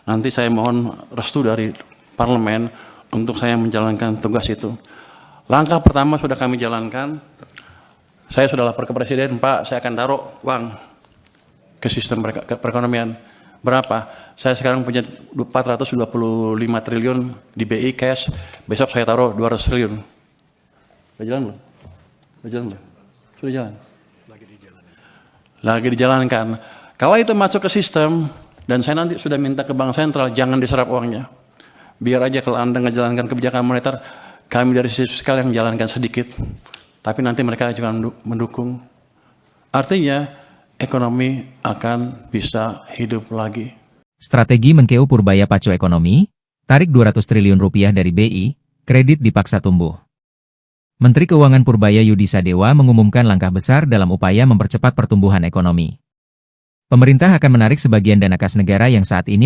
Nanti saya mohon restu dari parlemen untuk saya menjalankan tugas itu. Langkah pertama sudah kami jalankan. Saya sudah lapor ke Presiden, Pak, saya akan taruh uang ke sistem perekonomian. Berapa? Saya sekarang punya 425 triliun di BI cash, besok saya taruh 200 triliun. Sudah jalan belum? Sudah jalan belum? Sudah jalan? Lagi dijalankan. Kalau itu masuk ke sistem, dan saya nanti sudah minta ke Bank Sentral, jangan diserap uangnya. Biar aja kalau Anda menjalankan kebijakan moneter, kami dari sisi fiskal yang menjalankan sedikit. Tapi nanti mereka juga mendukung. Artinya, ekonomi akan bisa hidup lagi. Strategi Menkeu Purbaya Pacu Ekonomi, tarik 200 triliun rupiah dari BI, kredit dipaksa tumbuh. Menteri Keuangan Purbaya Yudi Sadewa mengumumkan langkah besar dalam upaya mempercepat pertumbuhan ekonomi. Pemerintah akan menarik sebagian dana kas negara yang saat ini